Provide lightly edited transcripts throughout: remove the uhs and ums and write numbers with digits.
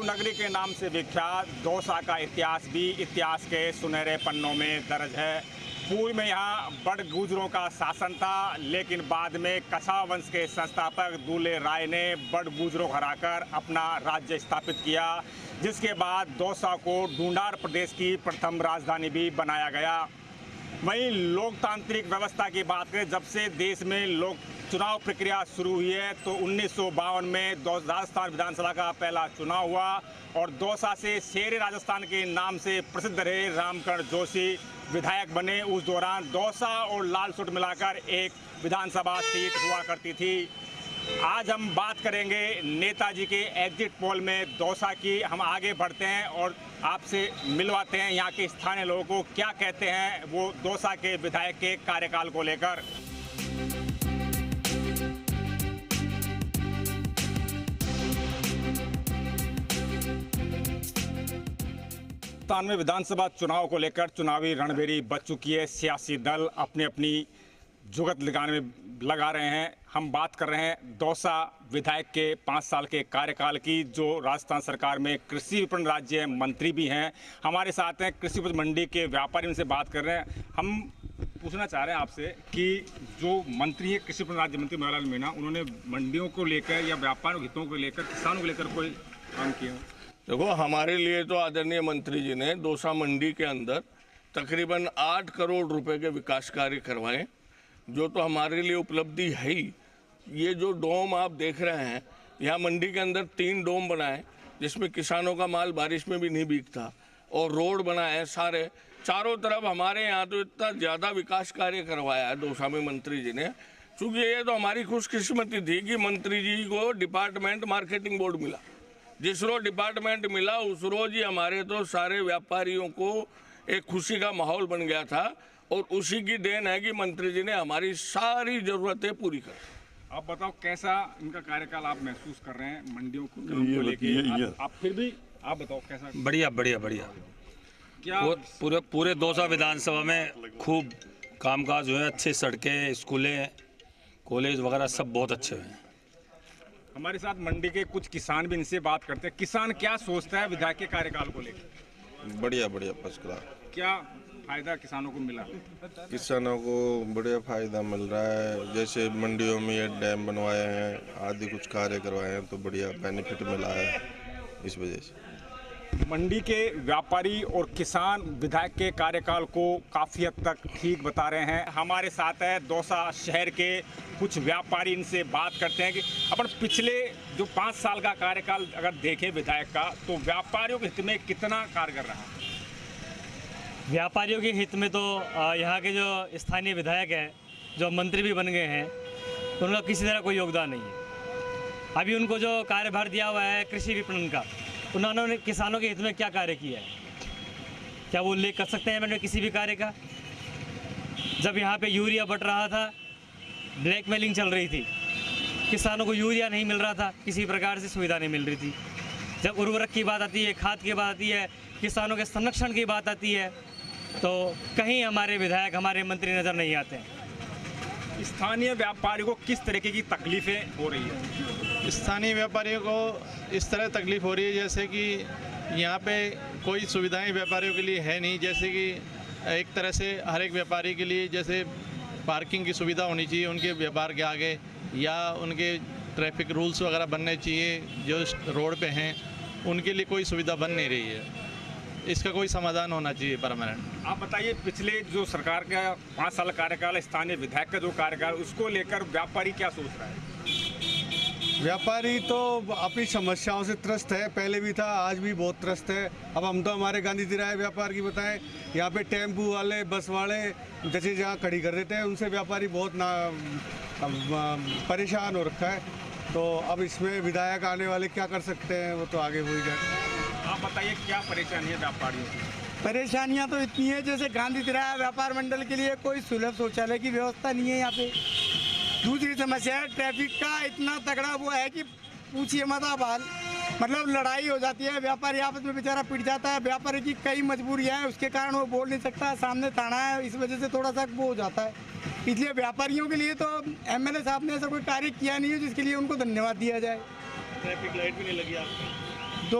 नगरी के नाम से विख्यात दौसा का इतिहास भी इतिहास के सुनहरे पन्नों में दर्ज है। पूर्व में यहाँ बड़ गुजरों का शासन था, लेकिन बाद में कछावा वंश के संस्थापक दूल्हे राय ने बड़ गुजरों को हराकर अपना राज्य स्थापित किया, जिसके बाद दौसा को ढूंढार प्रदेश की प्रथम राजधानी भी बनाया गया। वहीं लोकतांत्रिक व्यवस्था की बात करें, जब से देश में लोक चुनाव प्रक्रिया शुरू हुई है तो 1952 में राजस्थान विधानसभा का पहला चुनाव हुआ और दौसा से शेरे राजस्थान के नाम से प्रसिद्ध रहे रामकरण जोशी विधायक बने। उस दौरान दौसा और लालसोट मिलाकर एक विधानसभा सीट हुआ करती थी। आज हम बात करेंगे नेताजी के एग्जिट पोल में दौसा की। हम आगे बढ़ते हैं और आपसे मिलवाते हैं यहाँ के स्थानीय लोगों को क्या कहते हैं वो दौसा के विधायक के कार्यकाल को लेकर। में विधानसभा चुनाव को लेकर चुनावी रणभेरी बच चुकी है। सियासी दल अपनी अपनी जुगत लगाने में लगा रहे हैं। हम बात कर रहे हैं दौसा विधायक के 5 साल के कार्यकाल की, जो राजस्थान सरकार में कृषि विपणन राज्य मंत्री भी हैं। हमारे साथ हैं कृषि उपज मंडी के व्यापारी, उनसे बात कर रहे हैं। हम पूछना चाह रहे हैं आपसे कि जो मंत्री है कृषि विपणन राज्य मंत्री मनोहर लाल मीणा, उन्होंने मंडियों को लेकर या व्यापार हितों को लेकर, किसानों को लेकर कोई काम किया? देखो, हमारे लिए तो आदरणीय मंत्री जी ने दौसा मंडी के अंदर तकरीबन 8 करोड़ रुपए के विकास कार्य करवाए, जो तो हमारे लिए उपलब्धि है ही। ये जो डोम आप देख रहे हैं, यहाँ मंडी के अंदर 3 डोम बनाए जिसमें किसानों का माल बारिश में भी नहीं बिकता, और रोड बनाए सारे चारों तरफ। हमारे यहाँ तो इतना ज़्यादा विकास कार्य करवाया है दौसा में मंत्री जी ने। चूँकि ये तो हमारी खुशकिस्मती थी कि मंत्री जी को डिपार्टमेंट मार्केटिंग बोर्ड मिला। जिस रोज डिपार्टमेंट मिला उस रोज ही हमारे तो सारे व्यापारियों को एक खुशी का माहौल बन गया था, और उसी की देन है कि मंत्री जी ने हमारी सारी जरूरतें पूरी कर। आप बताओ कैसा इनका कार्यकाल आप महसूस कर रहे हैं मंडियों को लेके? आप फिर भी आप बताओ कैसा? बढ़िया बढ़िया बढ़िया। क्या पूरे दौसा विधानसभा में खूब कामकाज हुए, अच्छी सड़कें, स्कूलें, कॉलेज वगैरह सब बहुत अच्छे हुए हैं। हमारे साथ मंडी के कुछ किसान भी, इनसे बात करते हैं। किसान क्या सोचता है विधायक के कार्यकाल को लेकर? बढ़िया बढ़िया, फर्स्ट क्लास। क्या फायदा किसानों को मिला? किसानों को बढ़िया फायदा मिल रहा है। जैसे मंडियों में ये डैम बनवाए हैं, आदि कुछ कार्य करवाए हैं, तो बढ़िया बेनिफिट मिला है इस वजह से। मंडी के व्यापारी और किसान विधायक के कार्यकाल को काफ़ी हद तक ठीक बता रहे हैं। हमारे साथ है दौसा शहर के कुछ व्यापारी, इनसे बात करते हैं कि अपन पिछले जो 5 साल का कार्यकाल अगर देखें विधायक का, तो व्यापारियों के हित में कितना कारगर रहा? व्यापारियों के हित में तो यहाँ के जो स्थानीय विधायक हैं, जो मंत्री भी बन गए हैं, उनका किसी तरह कोई योगदान नहीं है। अभी उनको जो कार्यभार दिया हुआ है कृषि विपणन का, उन्होंने किसानों के हित में क्या कार्य किया है? क्या वो उल्लेख कर सकते हैं मैंने किसी भी कार्य का? जब यहाँ पे यूरिया बट रहा था, ब्लैकमेलिंग चल रही थी, किसानों को यूरिया नहीं मिल रहा था, किसी प्रकार से सुविधा नहीं मिल रही थी। जब उर्वरक की बात आती है, खाद की बात आती है, किसानों के संरक्षण की बात आती है, तो कहीं हमारे विधायक, हमारे मंत्री नज़र नहीं आते हैं। स्थानीय व्यापारियों को किस तरीके की तकलीफ़ें हो रही है? स्थानीय व्यापारियों को इस तरह तकलीफ़ हो रही है जैसे कि यहाँ पे कोई सुविधाएं व्यापारियों के लिए है नहीं। जैसे कि एक तरह से हर एक व्यापारी के लिए जैसे पार्किंग की सुविधा होनी चाहिए उनके व्यापार के आगे, या उनके ट्रैफिक रूल्स वगैरह बनने चाहिए जो रोड पे हैं, उनके लिए कोई सुविधा बन नहीं रही है। इसका कोई समाधान होना चाहिए परमानेंट। आप बताइए, पिछले जो सरकार का 5 साल कार्यकाल, स्थानीय विधायक का जो कार्यकाल, उसको लेकर व्यापारी क्या सोच रहा है? व्यापारी तो अपनी समस्याओं से त्रस्त है, पहले भी था, आज भी बहुत त्रस्त है। अब हम तो हमारे गांधी तिराहे व्यापार की बताएं, यहाँ पे टेम्पू वाले, बस वाले जैसे जहाँ खड़ी कर देते हैं, उनसे व्यापारी बहुत परेशान हो रखा है। तो अब इसमें विधायक आने वाले क्या कर सकते हैं, वो तो आगे हो ही जाए। आप बताइए क्या परेशानी है व्यापारियों की? परेशानियां तो इतनी है, जैसे गांधी तिराहा व्यापार मंडल के लिए कोई सुलभ शौचालय की व्यवस्था नहीं है यहाँ पे। दूसरी समस्या है ट्रैफिक का, इतना तगड़ा वो है कि पूछिए मत आप हाल। मतलब लड़ाई हो जाती है, व्यापारी आपस में बेचारा पिट जाता है। व्यापारी की कई मजबूरियाँ हैं, उसके कारण वो बोल नहीं सकता, सामने थाना है, इस वजह से थोड़ा सा वो हो जाता है। इसलिए व्यापारियों के लिए तो एमएलए साहब ने ऐसा कोई कार्य किया नहीं है जिसके लिए उनको धन्यवाद दिया जाए। ट्रैफिक लाइट भी नहीं लगी आपको? तो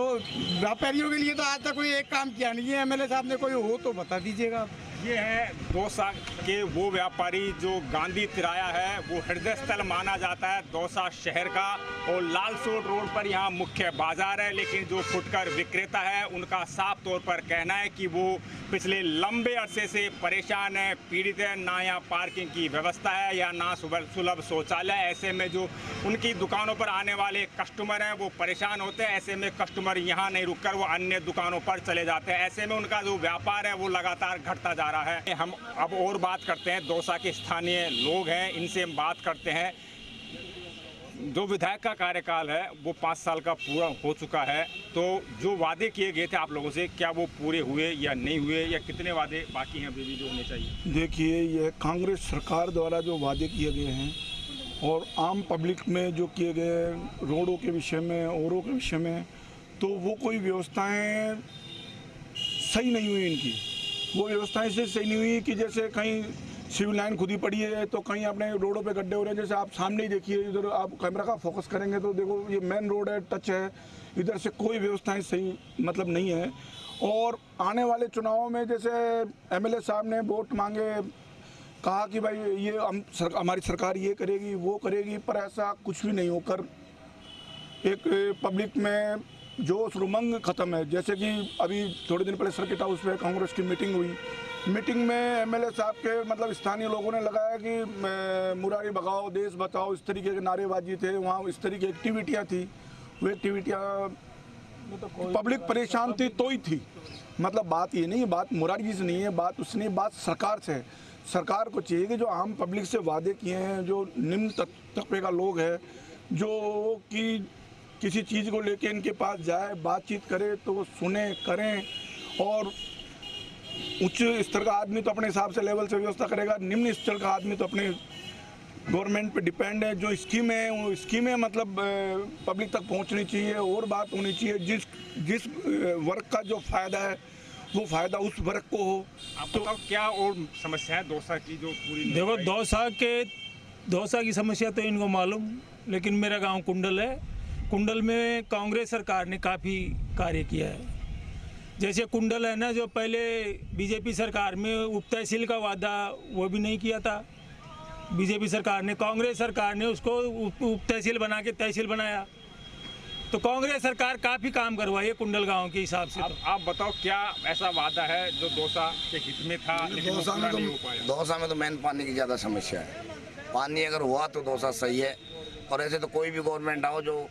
व्यापारियों के लिए तो आज तक कोई एक काम किया नहीं है एमएलए साहब ने, कोई हो तो बता दीजिएगा। ये है दौसा के वो व्यापारी जो गांधी तिराया है वो हृदय स्थल माना जाता है दौसा शहर का, और लालसोट रोड पर यहाँ मुख्य बाजार है। लेकिन जो फुटकर विक्रेता है उनका साफ तौर पर कहना है कि वो पिछले लंबे अरसे से परेशान है, पीड़ित है। ना यहाँ पार्किंग की व्यवस्था है या ना सुलभ शौचालय। ऐसे में जो उनकी दुकानों पर आने वाले कस्टमर हैं वो परेशान होते हैं। ऐसे में कस्टमर यहाँ नहीं रुककर वो अन्य दुकानों पर चले जाते हैं। ऐसे में उनका जो व्यापार है वो लगातार घटता जा रहा है। हम अब और बात करते हैं, दौसा के स्थानीय लोग हैं, इनसे हम बात करते हैं। जो विधायक का कार्यकाल है वो 5 साल का पूरा हो चुका है, तो जो वादे किए गए थे आप लोगों से, क्या वो पूरे हुए या नहीं हुए, या कितने वादे बाकी हैं अभी भी जो होने चाहिए? देखिए, यह कांग्रेस सरकार द्वारा जो वादे किए गए हैं और आम पब्लिक में जो किए गए रोडों के विषय में, औरों के विषय में, तो वो कोई व्यवस्थाएं सही नहीं हुई इनकी। वो व्यवस्थाएं इसलिए सही नहीं हुई कि जैसे कहीं सिविल लाइन खुद ही पड़ी है तो कहीं अपने रोडों पे गड्ढे हो रहे हैं। जैसे आप सामने ही देखिए, इधर आप कैमरा का फोकस करेंगे तो देखो ये मेन रोड है, टच है, इधर से कोई व्यवस्थाएं सही मतलब नहीं है। और आने वाले चुनावों में जैसे एमएलए साहब ने वोट मांगे, कहा कि भाई ये हमारी सरकार ये करेगी वो करेगी, पर ऐसा कुछ भी नहीं होकर एक पब्लिक में जोश उमंग ख़त्म है। जैसे कि अभी थोड़े दिन पहले सर्किट हाउस पे कांग्रेस की मीटिंग हुई, मीटिंग में एमएलए साहब के मतलब स्थानीय लोगों ने लगाया कि मुरारी भगाओ, देश बचाओ, इस तरीके के नारेबाजी थे वहाँ, इस तरीके की एक्टिविटियाँ थी। वो एक्टिविटियाँ पब्लिक परेशान थी तो ही थी। मतलब बात ये नहीं है, बात मुरारी जी से नहीं है, बात उससे नहीं, बात सरकार से है। सरकार को चाहिए कि जो आम पब्लिक से वादे किए हैं, जो निम्न तबके का लोग है, जो कि किसी चीज़ को लेके इनके पास जाए, बातचीत करे तो वो सुने करें। और उच्च स्तर का आदमी तो अपने हिसाब से लेवल से व्यवस्था करेगा, निम्न स्तर का आदमी तो अपने गवर्नमेंट पे डिपेंड है। जो स्कीमें हैं वो स्कीमें मतलब पब्लिक तक पहुंचनी चाहिए और बात होनी चाहिए। जिस वर्ग का जो फ़ायदा है वो फ़ायदा उस वर्ग को हो। आप बताओ क्या और समस्या है दौसा की जो पूरी? देखो, दौसा की समस्या तो इनको मालूम, लेकिन मेरा गांव कुंडल है। कुंडल में कांग्रेस सरकार ने काफ़ी कार्य किया है। जैसे कुंडल है ना, जो पहले बीजेपी सरकार में उप तहसील का वादा वो भी नहीं किया था बीजेपी सरकार ने, कांग्रेस सरकार ने उसको उप तहसील बना के तहसील बनाया। तो कांग्रेस सरकार काफ़ी काम करवाई है कुंडल गांव के हिसाब से। आप बताओ क्या ऐसा वादा है जो दौसा के हित में था लेकिन वो पूरा नहीं हो पाया? दौसा में तो मेन पानी की ज़्यादा समस्या है। पानी अगर हुआ तो दौसा सही है, और ऐसे तो कोई भी गवर्नमेंट आओ जो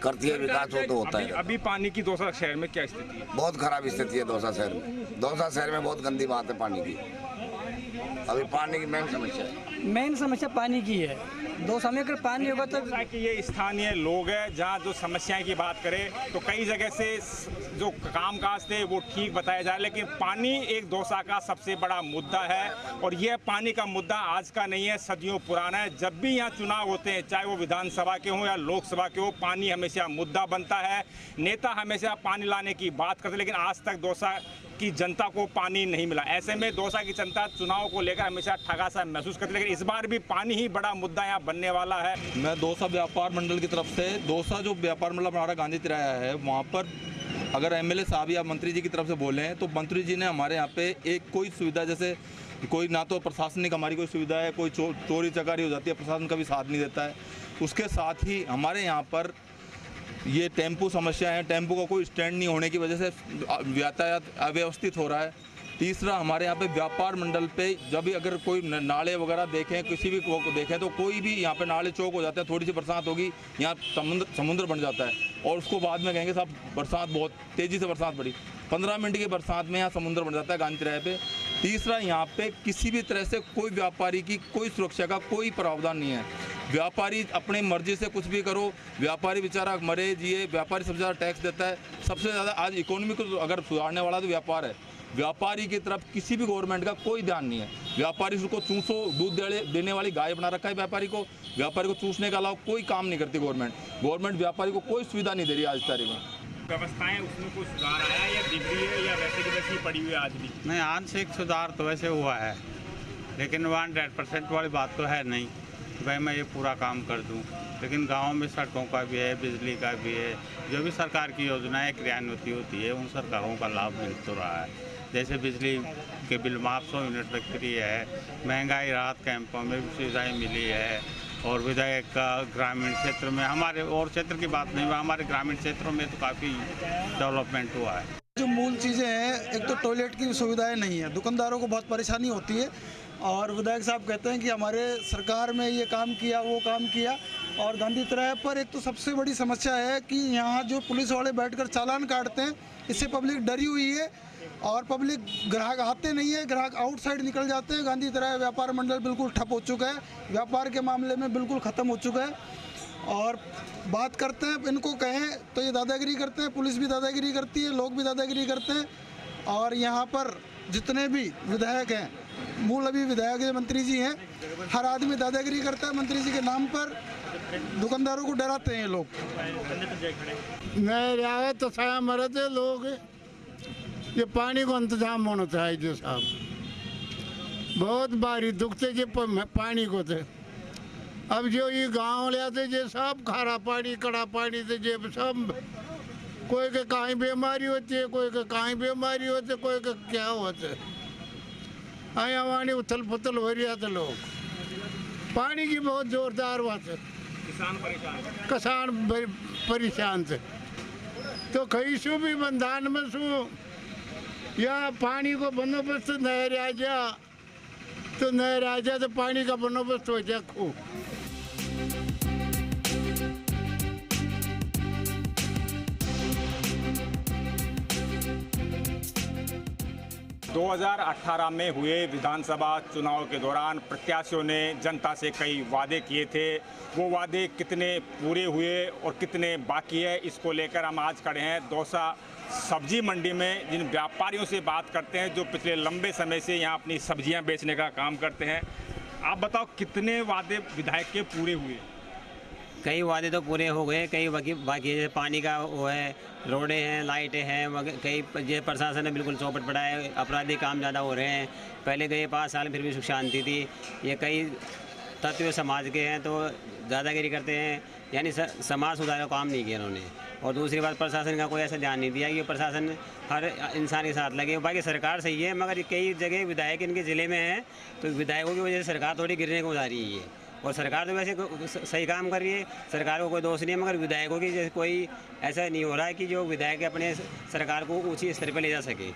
करती है विकास हो तो होता है। अभी पानी की दौसा शहर में क्या स्थिति है? बहुत खराब स्थिति है दौसा शहर में। दौसा शहर में बहुत गंदी बात है पानी की। अभी पानी की मेन समस्या पानी की है। दौसा में अगर पानी होगा तो ये स्थानीय लोग हैं, जहाँ जो समस्याएं की बात करें तो कई जगह से जो कामकाज थे वो ठीक बताया जाए, लेकिन पानी एक दौसा का सबसे बड़ा मुद्दा है। और यह पानी का मुद्दा आज का नहीं है, सदियों पुराना है। जब भी यहाँ चुनाव होते हैं, चाहे वो विधानसभा के हों या लोकसभा के हो, पानी हमेशा मुद्दा बनता है। नेता हमेशा पानी लाने की बात करते, लेकिन आज तक दौसा की जनता को पानी नहीं मिला। ऐसे में दौसा की जनता चुनाव को लेकर हमेशा ठगा सा महसूस करती है, लेकिन इस बार भी पानी ही बड़ा मुद्दा यहाँ बनने वाला है। मैं दौसा व्यापार मंडल की तरफ से, दौसा जो व्यापार मंडल हमारा गांधी तिराया है, वहाँ पर अगर एमएलए साहब या मंत्री जी की तरफ से बोले हैं तो मंत्री जी ने हमारे यहाँ पे एक कोई सुविधा, जैसे कोई ना तो प्रशासनिक हमारी कोई सुविधा है, कोई चोरी चकारी हो जाती है, प्रशासन का भी साथ नहीं देता है। उसके साथ ही हमारे यहाँ पर ये टेम्पू समस्या है, टेम्पू का कोई स्टैंड नहीं होने की वजह से यातायात अव्यवस्थित हो रहा है। तीसरा, हमारे यहाँ पे व्यापार मंडल पे जब भी अगर कोई नाले वगैरह देखें, किसी भी को देखें तो कोई भी यहाँ पे नाले चौक हो जाते हैं, थोड़ी सी बरसात होगी यहाँ समुद्र बन जाता है, और उसको बाद में कहेंगे साहब बरसात बहुत तेज़ी से बरसात पड़ी, 15 मिनट की बरसात में यहाँ समुद्र बन जाता है गांधी तिराहे पे। तीसरा, यहाँ पे किसी भी तरह से कोई व्यापारी की कोई सुरक्षा का कोई प्रावधान नहीं है। व्यापारी अपने मर्जी से कुछ भी करो, व्यापारी बेचारा मरे जिए, व्यापारी सबसे ज़्यादा टैक्स देता है। सबसे ज़्यादा आज इकोनॉमी को अगर सुधारने वाला तो व्यापार है। व्यापारी की तरफ किसी भी गवर्नमेंट का कोई ध्यान नहीं है। व्यापारी उसको चूसो, दूध देने वाली गाय बना रखा है व्यापारी को चूसने के अलावा कोई काम नहीं करती गवर्नमेंट व्यापारी को कोई सुविधा नहीं दे रही आज तारीख में। व्यवस्थाएं उसमें कुछ सुधार आया या बिगड़ी है या वैसे की वैसी पड़ी हुई है आज भी? नहीं, आंशिक सुधार तो वैसे हुआ है, लेकिन 100% वाली बात तो है नहीं। भाई मैं ये पूरा काम कर दूं, लेकिन गांव में सड़कों का भी है, बिजली का भी है, जो भी सरकार की योजनाएं क्रियान्वित होती है उन सरकारों का लाभ मिल तो रहा है। जैसे बिजली के बिल माफ 100 यूनिट तक फ्री है, महंगाई राहत कैंपों में भी सुविधाएँ मिली है, और विधायक का ग्रामीण क्षेत्र में, हमारे और क्षेत्र की बात नहीं, हमारे ग्रामीण क्षेत्रों में तो काफ़ी डेवलपमेंट हुआ है। जो मूल चीज़ें हैं, एक तो टॉयलेट की सुविधाएं नहीं है, दुकानदारों को बहुत परेशानी होती है, और विधायक साहब कहते हैं कि हमारे सरकार में ये काम किया वो काम किया। और गांधी तिराहे पर एक तो सबसे बड़ी समस्या है कि यहाँ जो पुलिस वाले बैठकर चालान काटते हैं, इससे पब्लिक डरी हुई है और पब्लिक, ग्राहक आते नहीं है, ग्राहक आउटसाइड निकल जाते हैं। गांधी तिराहे व्यापार मंडल बिल्कुल ठप हो चुका है, व्यापार के मामले में बिल्कुल ख़त्म हो चुका है। और बात करते हैं, इनको कहें तो ये दादागिरी करते हैं, पुलिस भी दादागिरी करती है, लोग भी दादागिरी करते हैं। और यहाँ पर जितने भी विधायक हैं, मूल अभी विधायक मंत्री जी हैं, हर आदमी दादागिरी करता है मंत्री जी के नाम पर, दुकानदारों को डराते हैं ये लोग। नहीं रहा तो साया मरे थे लोग, ये पानी को इंतजाम होना चाहिए साहब, बहुत बारी दुखते जे पानी को थे। अब जो ये गांव ले आते जे सब खारा पानी कड़ा पानी थे, जे सब कोई के कहीं बीमारी होती है, कोई के कहीं बीमारी होती है, कोई के क्या होते है। आया वाणी उथल पुथल हो रहा था, लोग पानी की बहुत जोरदार बात है, किसान परेशान थे। तो कहीं सु भी बंधान में सु या पानी को बंदोबस्त नहीं रह जा, तो नहीं रह जा तो पानी का बंदोबस्त हो जाए खूब। 2018 में हुए विधानसभा चुनाव के दौरान प्रत्याशियों ने जनता से कई वादे किए थे। वो वादे कितने पूरे हुए और कितने बाकी है, इसको लेकर हम आज खड़े हैं दौसा सब्जी मंडी में, जिन व्यापारियों से बात करते हैं जो पिछले लंबे समय से यहाँ अपनी सब्जियाँ बेचने का काम करते हैं। आप बताओ कितने वादे विधायक के पूरे हुए? कई वादे तो पूरे हो गए, कई बाकी है। पानी का वो है, रोडें हैं, लाइटें हैं, कई ये प्रशासन ने बिल्कुल चौपट पड़ा है, आपराधिक काम ज़्यादा हो रहे हैं। पहले गए 5 साल फिर भी सुख शांति थी। ये कई तत्व समाज के हैं तो दादागिरी करते हैं, यानी समाज सुधार का काम नहीं किया उन्होंने। और दूसरी बात, प्रशासन का कोई ऐसा ध्यान नहीं दिया कि प्रशासन हर इंसान के साथ लगे। बाकी सरकार सही है, मगर कई जगह विधायक इनके ज़िले में हैं तो विधायकों की वजह से सरकार थोड़ी गिरने को जा रही है। और सरकार तो वैसे सही काम कर रही है, सरकार को कोई दोष नहीं है, मगर विधायकों की जैसे कोई ऐसा नहीं हो रहा है कि जो विधायक अपने सरकार को ऊंची स्तर पर ले जा सके।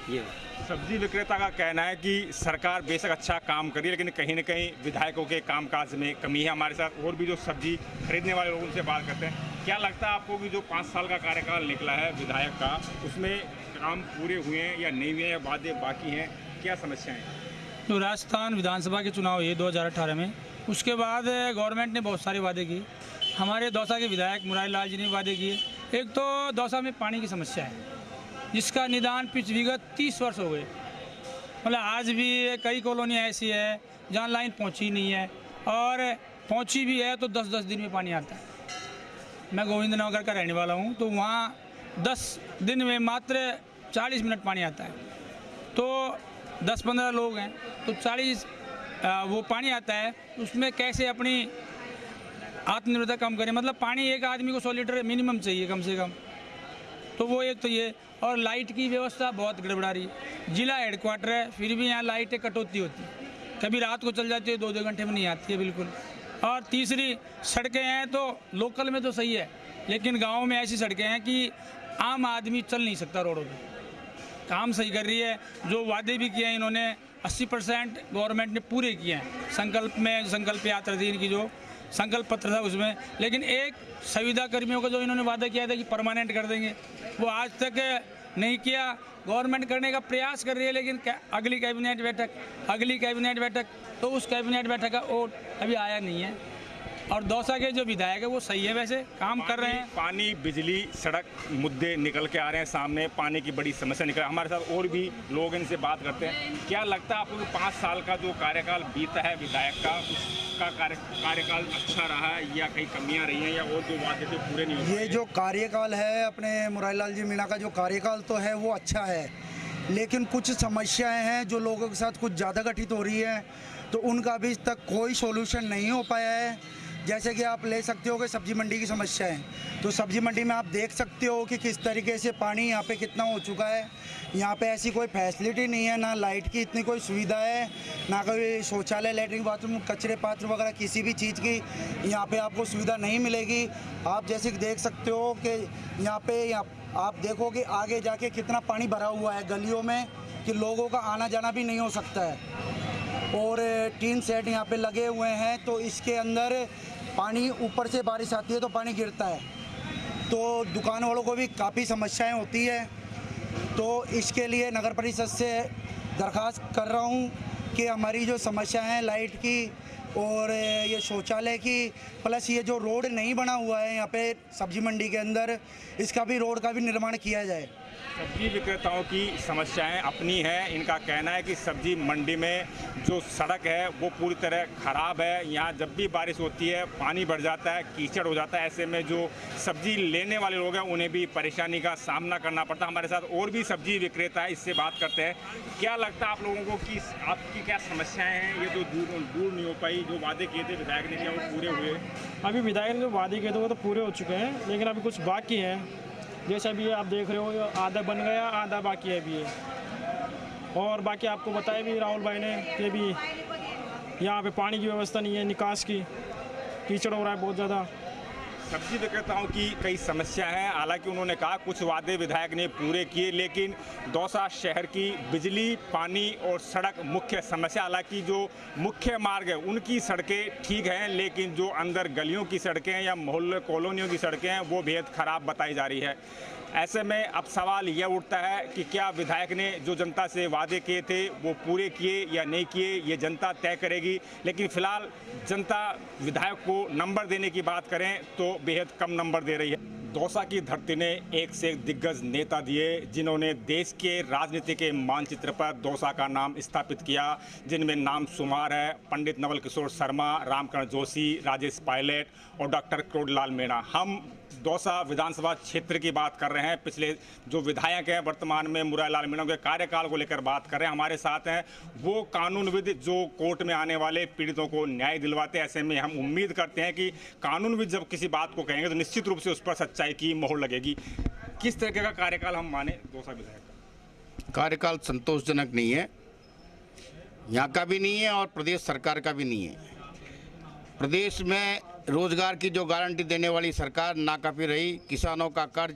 ये सब्जी विक्रेता का कहना है कि सरकार बेशक अच्छा काम कर रही है, लेकिन कहीं न कहीं विधायकों के कामकाज में कमी है। हमारे साथ और भी जो सब्जी खरीदने वाले लोगों से बात करते हैं। क्या लगता है आपको कि जो 5 साल का कार्यकाल निकला है विधायक का, उसमें काम पूरे हुए हैं या नहीं हुए हैं, या वादे बाकी हैं, क्या समस्याएँ हैं? जो राजस्थान विधानसभा के चुनाव हुए 2018 में, उसके बाद गवर्नमेंट ने बहुत सारे वादे किए। हमारे दौसा के विधायक मुरारी लाल जी ने वादे किए। एक तो दौसा में पानी की समस्या है, जिसका निदान विगत 30 वर्ष हो गए। मतलब आज भी कई कॉलोनियाँ ऐसी है जहाँ लाइन पहुँची नहीं है, और पहुँची भी है तो 10-10 दिन में पानी आता है। मैं गोविंद नगर का रहने वाला हूँ, तो वहाँ 10 दिन में मात्र 40 मिनट पानी आता है। तो 10-15 लोग हैं तो 40 वो पानी आता है, उसमें कैसे अपनी आत्मनिर्भरता कम करें। मतलब पानी एक आदमी को 100 लीटर मिनिमम चाहिए कम से कम। तो वो एक तो ये, और लाइट की व्यवस्था बहुत गड़बड़ा रही है। जिला हेडक्वार्टर है, फिर भी यहाँ लाइटें कटौती होती है, कभी रात को चल जाती है, 2-2 घंटे में नहीं आती है बिल्कुल। और तीसरी, सड़कें हैं तो लोकल में तो सही है, लेकिन गाँव में ऐसी सड़कें हैं कि आम आदमी चल नहीं सकता रोडों पर। काम सही कर रही है, जो वादे भी किए हैं इन्होंने 80% गवर्नमेंट ने पूरे किए हैं। संकल्प यात्रा थी इनकी, जो संकल्प पत्र था उसमें। लेकिन एक संविदा कर्मियों का जो इन्होंने वादा किया था कि परमानेंट कर देंगे, वो आज तक नहीं किया। गवर्नमेंट करने का प्रयास कर रही है, लेकिन अगली कैबिनेट बैठक तो उस कैबिनेट बैठक का वोट अभी आया नहीं है। और दौसा के जो विधायक है वो सही है, वैसे काम कर रहे हैं। पानी, बिजली, सड़क मुद्दे निकल के आ रहे हैं सामने, पानी की बड़ी समस्या निकल। हमारे साथ और भी लोग इनसे बात करते हैं। क्या लगता है आपको कि 5 साल का जो कार्यकाल बीता है विधायक का, उसका कार्यकाल अच्छा रहा है या कहीं कमियां रही हैं, या और जो वादे थे पूरे नहीं हुए? ये जो कार्यकाल है अपने मुरारी लाल जी मीणा का, जो कार्यकाल तो है वो अच्छा है, लेकिन कुछ समस्याएं हैं जो लोगों के साथ कुछ ज़्यादा घटित हो रही है। तो उनका अभी तक कोई सॉल्यूशन नहीं हो पाया है। जैसे कि आप ले सकते हो कि सब्जी मंडी की समस्या है, तो सब्जी मंडी में आप देख सकते हो कि किस तरीके से पानी यहाँ पे कितना हो चुका है। यहाँ पे ऐसी कोई फैसिलिटी नहीं है, ना लाइट की इतनी कोई सुविधा है, ना कोई शौचालय, लैट्रिन, बाथरूम, कचरे पात्र वगैरह किसी भी चीज़ की यहाँ पे आपको सुविधा नहीं मिलेगी। आप जैसे कि देख सकते हो कि यहाँ पे आप देखोगे आगे जाके कितना पानी भरा हुआ है गलियों में कि लोगों का आना जाना भी नहीं हो सकता है। और टीन सेट यहाँ पे लगे हुए हैं, तो इसके अंदर पानी ऊपर से बारिश आती है तो पानी गिरता है, तो दुकान वालों को भी काफ़ी समस्याएं होती है। तो इसके लिए नगर परिषद से दरख्वास्त कर रहा हूँ कि हमारी जो समस्या है लाइट की और ये शौचालय की, प्लस ये जो रोड नहीं बना हुआ है यहाँ पे सब्जी मंडी के अंदर, इसका भी रोड का भी निर्माण किया जाए। सब्जी विक्रेताओं की समस्याएं अपनी हैं। इनका कहना है कि सब्जी मंडी में जो सड़क है वो पूरी तरह ख़राब है। यहाँ जब भी बारिश होती है पानी बढ़ जाता है, कीचड़ हो जाता है। ऐसे में जो सब्जी लेने वाले लोग हैं उन्हें भी परेशानी का सामना करना पड़ता है। हमारे साथ और भी सब्जी विक्रेता है, इससे बात करते हैं। क्या लगता है आप लोगों को कि आपकी क्या समस्याएँ हैं? ये जो दूर नहीं हो पाई, जो वादे किए थे विधायक ने, क्या वो पूरे हुए? अभी विधायक ने जो वादे किए थे वो तो पूरे हो चुके हैं, लेकिन अभी कुछ बाकी हैं। जैसे अभी आप देख रहे हो आधा बन गया, आधा बाकी है अभी ये। और बाकी आपको बताया भी राहुल भाई ने कि अभी यहाँ पे पानी की व्यवस्था नहीं है, निकास की, कीचड़ हो रहा है बहुत ज़्यादा। सब्जी विक्रेताओं की कई समस्या है। हालांकि उन्होंने कहा कुछ वादे विधायक ने पूरे किए, लेकिन दौसा शहर की बिजली, पानी और सड़क मुख्य समस्या। हालांकि जो मुख्य मार्ग है उनकी सड़कें ठीक हैं, लेकिन जो अंदर गलियों की सड़कें हैं या मोहल्ले कॉलोनियों की सड़कें हैं वो बेहद ख़राब बताई जा रही है। ऐसे में अब सवाल यह उठता है कि क्या विधायक ने जो जनता से वादे किए थे वो पूरे किए या नहीं किए, ये जनता तय करेगी। लेकिन फिलहाल जनता विधायक को नंबर देने की बात करें तो बेहद कम नंबर दे रही है। दौसा की धरती ने एक से एक दिग्गज नेता दिए, जिन्होंने देश के राजनीति के मानचित्र पर दौसा का नाम स्थापित किया, जिनमें नाम शुमार है पंडित नवल किशोर शर्मा, रामकरण जोशी, राजेश पायलट और डॉक्टर क्रोडलाल मीणा। हम दौसा विधानसभा क्षेत्र की बात कर रहे हैं। पिछले जो विधायक हैं वर्तमान में मुरारीलाल मीणा के कार्यकाल को लेकर बात कर रहे हैं। हमारे साथ हैं वो कानूनविद जो कोर्ट में आने वाले पीड़ितों को न्याय दिलवाते हैं। ऐसे में हम उम्मीद करते हैं कि कानूनविद जब किसी बात को कहेंगे तो निश्चित रूप से उस पर सच्चाई की मोहर लगेगी। किस तरह का कार्यकाल हम माने दौसा विधायक का? कार्यकाल संतोषजनक नहीं है, यहाँ का भी नहीं है और प्रदेश सरकार का भी नहीं है। प्रदेश में रोजगार की जो गारंटी देने वाली सरकार नाकाफी रही। किसानों का कर्ज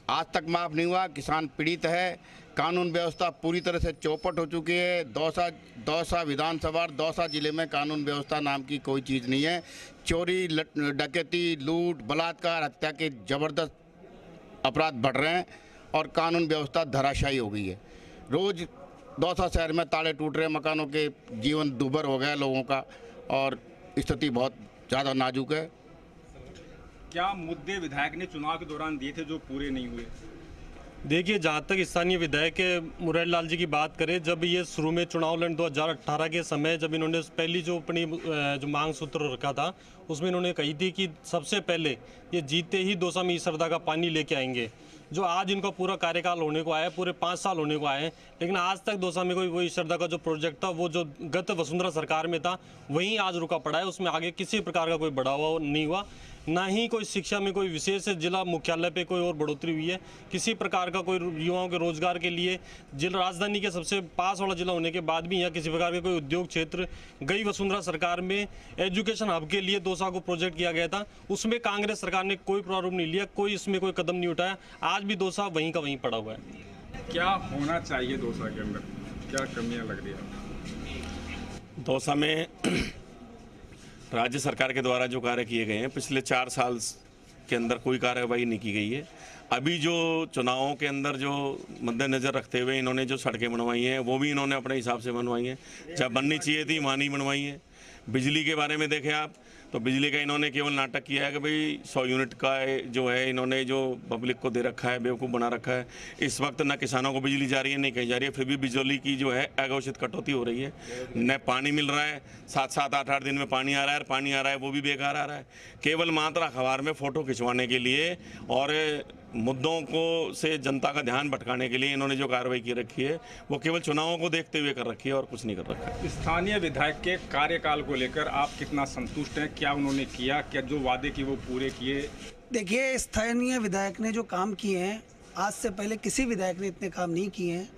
आज तक माफ़ नहीं हुआ, किसान पीड़ित है। कानून व्यवस्था पूरी तरह से चौपट हो चुकी है। दौसा विधानसभा और दौसा जिले में कानून व्यवस्था नाम की कोई चीज़ नहीं है। चोरी, डकैती, लूट, बलात्कार, हत्या के ज़बरदस्त अपराध बढ़ रहे हैं और कानून व्यवस्था धराशायी हो गई है। रोज़ दौसा शहर में ताले टूट रहे, मकानों के जीवन दुभर हो गया लोगों का और स्थिति बहुत ज़्यादा नाजुक है। क्या मुद्दे विधायक ने चुनाव के दौरान दिए थे जो पूरे नहीं हुए? देखिए, जहाँ तक स्थानीय विधायक के मुरारीलाल जी की बात करें, जब ये शुरू में चुनाव लड़ 2018 के समय जब इन्होंने पहली जो अपनी जो मांग सूत्र रखा था उसमें इन्होंने कही थी कि सबसे पहले ये जीते ही दौसा में ईसरदा का पानी लेके आएंगे। जो आज इनका पूरा कार्यकाल होने को आया है, पूरे 5 साल होने को आए हैं, लेकिन आज तक दौसा में कोई ईसरदा का जो प्रोजेक्ट था वो जो गत वसुंधरा सरकार में था वहीं आज रुका पड़ा है। उसमें आगे किसी प्रकार का कोई बढ़ावा नहीं हुआ, ना ही कोई शिक्षा में कोई विशेष जिला मुख्यालय पे कोई और बढ़ोतरी हुई है। किसी प्रकार का कोई युवाओं के रोजगार के लिए जिला राजधानी के सबसे पास वाला जिला होने के बाद भी यहाँ किसी प्रकार के कोई उद्योग क्षेत्र, गई वसुंधरा सरकार में एजुकेशन हब के लिए दौसा को प्रोजेक्ट किया गया था, उसमें कांग्रेस सरकार ने कोई प्रारूप नहीं लिया, कोई इसमें कोई कदम नहीं उठाया। आज भी दौसा वहीं का वहीं पड़ा हुआ है। क्या होना चाहिए दौसा के अंदर, क्या कमियाँ लग रही है? दौसा में राज्य सरकार के द्वारा जो कार्य किए गए हैं पिछले 4 साल के अंदर कोई कार्रवाई नहीं की गई है। अभी जो चुनावों के अंदर जो मद्देनज़र रखते हुए इन्होंने जो सड़कें बनवाई हैं वो भी इन्होंने अपने हिसाब से बनवाई हैं, जब बननी चाहिए थी वहाँ नहीं बनवाई हैं। बिजली के बारे में देखें आप तो बिजली का इन्होंने केवल नाटक किया है कि भाई 100 यूनिट का जो है इन्होंने जो पब्लिक को दे रखा है, बेवकूफ़ बना रखा है। इस वक्त न किसानों को बिजली जा रही है, नहीं कहीं जा रही है, फिर भी बिजली की जो है अघोषित कटौती हो रही है। न पानी मिल रहा है, 7-7, 8-8 दिन में पानी आ रहा है, पानी आ रहा है वो भी बेकार आ रहा है, केवल मात्र अखबार में फ़ोटो खिंचवाने के लिए और मुद्दों को से जनता का ध्यान भटकाने के लिए इन्होंने जो कार्रवाई की रखी है वो केवल चुनावों को देखते हुए कर रखी है और कुछ नहीं कर रखा है। स्थानीय विधायक के कार्यकाल को लेकर आप कितना संतुष्ट हैं? क्या उन्होंने किया, क्या जो वादे किए वो पूरे किए? देखिए, स्थानीय विधायक ने जो काम किए हैं, आज से पहले किसी विधायक ने इतने काम नहीं किए हैं।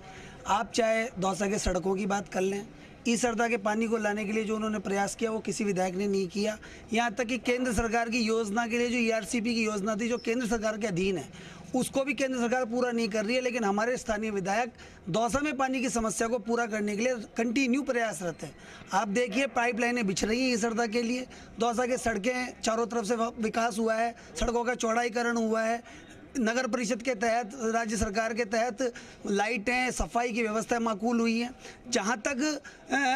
आप चाहे दौसा के सड़कों की बात कर लें, ईसरदा के पानी को लाने के लिए जो उन्होंने प्रयास किया वो किसी विधायक ने नहीं किया। यहाँ तक कि केंद्र सरकार की योजना के लिए जो ERCP की योजना थी, जो केंद्र सरकार के अधीन है, उसको भी केंद्र सरकार पूरा नहीं कर रही है। लेकिन हमारे स्थानीय विधायक दौसा में पानी की समस्या को पूरा करने के लिए कंटिन्यू प्रयासरत हैं। आप देखिए, पाइपलाइनें बिछ रही हैं ईसरदा के लिए, दौसा के सड़कें चारों तरफ से विकास हुआ है, सड़कों का चौड़ाईकरण हुआ है, नगर परिषद के तहत, राज्य सरकार के तहत लाइटें, सफाई की व्यवस्था माकूल हुई है। जहाँ तक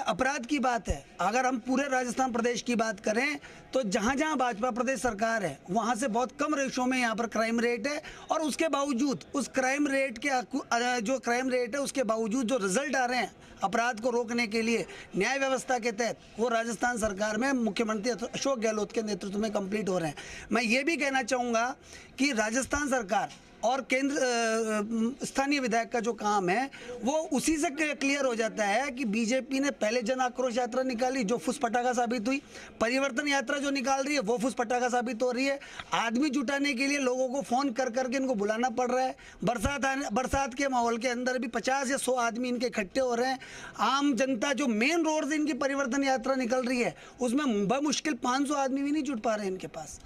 अपराध की बात है, अगर हम पूरे राजस्थान प्रदेश की बात करें तो जहाँ जहाँ भाजपा प्रदेश सरकार है वहाँ से बहुत कम रेशो में यहाँ पर क्राइम रेट है। और उसके बावजूद उस क्राइम रेट के जो क्राइम रेट है उसके बावजूद जो रिजल्ट आ रहे हैं अपराध को रोकने के लिए न्याय व्यवस्था के तहत, वो राजस्थान सरकार में मुख्यमंत्री अशोक गहलोत के नेतृत्व में कंप्लीट हो रहे हैं। मैं ये भी कहना चाहूँगा कि राजस्थान सरकार और केंद्र स्थानीय विधायक का जो काम है वो उसी से क्लियर हो जाता है कि बीजेपी ने पहले जन आक्रोश यात्रा निकाली जो फुस पटाखा साबित हुई, परिवर्तन यात्रा जो निकाल रही है वो फुस पटाखा साबित हो रही है। आदमी जुटाने के लिए लोगों को फ़ोन कर करके इनको बुलाना पड़ रहा है। बरसात के माहौल के अंदर भी 50 या 100 आदमी इनके इकट्ठे हो रहे हैं। आम जनता जो मेन रोड से इनकी परिवर्तन यात्रा निकल रही है उसमें बमुश्किल 500 आदमी भी नहीं जुट पा रहे हैं इनके पास।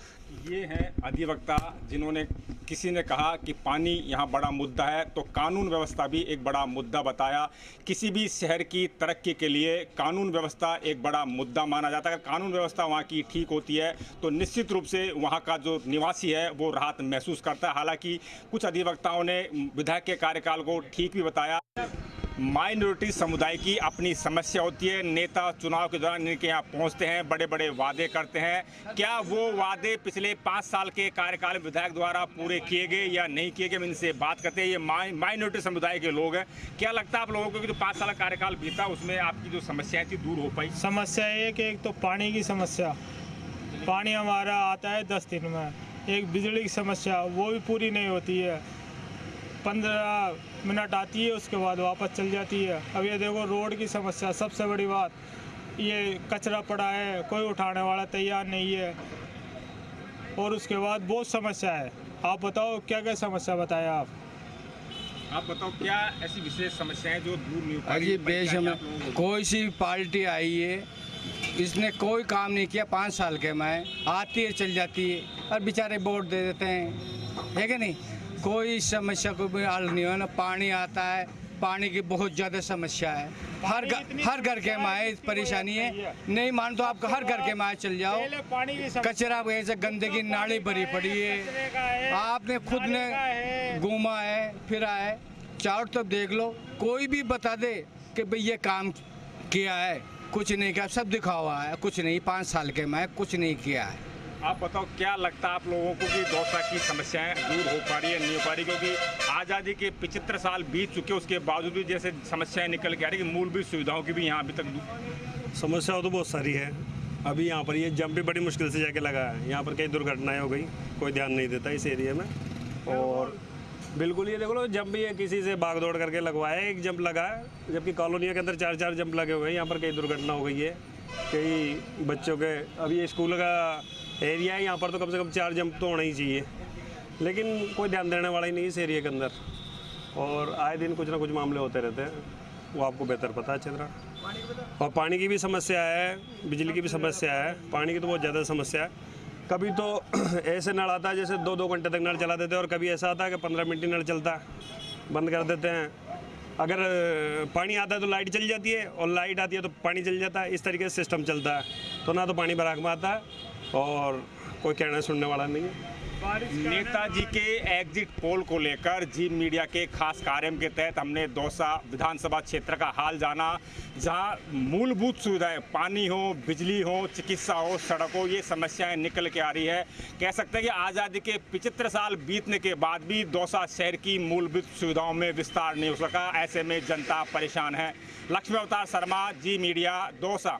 ये हैं अधिवक्ता जिन्होंने, किसी ने कहा कि पानी यहाँ बड़ा मुद्दा है तो कानून व्यवस्था भी एक बड़ा मुद्दा बताया। किसी भी शहर की तरक्की के लिए कानून व्यवस्था एक बड़ा मुद्दा माना जाता है। अगर कानून व्यवस्था वहाँ की ठीक होती है तो निश्चित रूप से वहाँ का जो निवासी है वो राहत महसूस करता है। हालांकि कुछ अधिवक्ताओं ने विधायक के कार्यकाल को ठीक भी बताया। माइनॉरिटी समुदाय की अपनी समस्या होती है। नेता चुनाव के दौरान इनके यहाँ पहुँचते हैं, बड़े बड़े वादे करते हैं। क्या वो वादे पिछले 5 साल के कार्यकाल में विधायक द्वारा पूरे किए गए या नहीं किए गए, हम इनसे बात करते हैं। ये माइनॉरिटी समुदाय के लोग हैं। क्या लगता है आप लोगों को कि जो 5 साल का कार्यकाल बीता उसमें आपकी जो समस्याएं थी दूर हो पाई? समस्या ये कि एक तो पानी की समस्या, पानी हमारा आता है 10 दिन में। एक बिजली की समस्या, वो भी पूरी नहीं होती है, 15 मिनट आती है उसके बाद वापस चल जाती है। अब ये देखो रोड की समस्या, सबसे बड़ी बात ये कचरा पड़ा है, कोई उठाने वाला तैयार नहीं है। और उसके बाद बहुत समस्या है। आप बताओ क्या क्या समस्या बताएं आप बताओ क्या ऐसी विशेष समस्याएं जो दूर नहीं हो पा रही? देश में कोई सी पार्टी आई है, इसने कोई काम नहीं किया 5 साल के में, आती है चल जाती है और बेचारे वोट दे देते हैं, है कि नहीं? कोई समस्या को भी हल नहीं हो ना। पानी आता है, पानी की बहुत ज़्यादा समस्या है। हर घर के माए परेशानी है। नहीं मान तो आप हर घर के माए चल जाओ, कचरा ऐसे गंदगी नाली भरी पड़ी है। आपने खुद ने घूमा है, फिरा है, चारों तरफ देख लो, कोई भी बता दे कि भाई ये काम किया है, कुछ नहीं किया, सब दिखावा है, कुछ नहीं। 5 साल के माए कुछ नहीं किया है। आप बताओ क्या लगता है आप लोगों को कि दौसा की समस्याएं दूर हो पा रही है, नहीं हो पा रही? क्योंकि आज़ादी के 75 साल बीत चुके, उसके बावजूद भी जैसे समस्याएं निकल के आ रही है कि मूलभूत सुविधाओं की भी यहाँ अभी तक समस्या तो बहुत सारी है। अभी यहाँ पर ये जंप भी बड़ी मुश्किल से जाके लगा है। यहाँ पर कई दुर्घटनाएं हो गई, कोई ध्यान नहीं देता इस एरिया में। और बिल्कुल ये देख लो, जंप भी है किसी से भाग दौड़ करके लगवाया, एक जंप लगा है, जबकि कॉलोनियों के अंदर 4-4 जंप लगे हुए हैं। यहाँ पर कई दुर्घटना हो गई है, कई बच्चों के, अभी ये स्कूल का एरिया है, यहाँ पर तो कम से कम 4 जंप तो होना ही चाहिए, लेकिन कोई ध्यान देने वाला ही नहीं इस एरिया के अंदर। और आए दिन कुछ ना कुछ मामले होते रहते हैं, वो आपको बेहतर पता है अच्छी तरह। और पानी की भी समस्या है, बिजली की भी समस्या है। पानी की तो बहुत ज़्यादा समस्या है। कभी तो ऐसे नल आता है जैसे 2-2 घंटे तक नल चला देते हैं, और कभी ऐसा आता है कि 15 मिनट ही नल चलता है, बंद कर देते हैं। अगर पानी आता है तो लाइट चल जाती है, और लाइट आती है तो पानी चल जाता है। इस तरीके से सिस्टम चलता है, तो ना तो पानी बराक में आता है और कोई कहना सुनने वाला नहीं है। नेताजी के एग्जिट पोल को लेकर जी मीडिया के खास कार्यक्रम के तहत हमने दौसा विधानसभा क्षेत्र का हाल जाना, जहां मूलभूत सुविधाएं, पानी हो, बिजली हो, चिकित्सा हो, सड़क हो, ये समस्याएं निकल के आ रही है। कह सकते हैं कि आज़ादी के 75 साल बीतने के बाद भी दौसा शहर की मूलभूत सुविधाओं में विस्तार नहीं हो सका। ऐसे में जनता परेशान है। लक्ष्मी अवतार शर्मा, जी मीडिया, दौसा।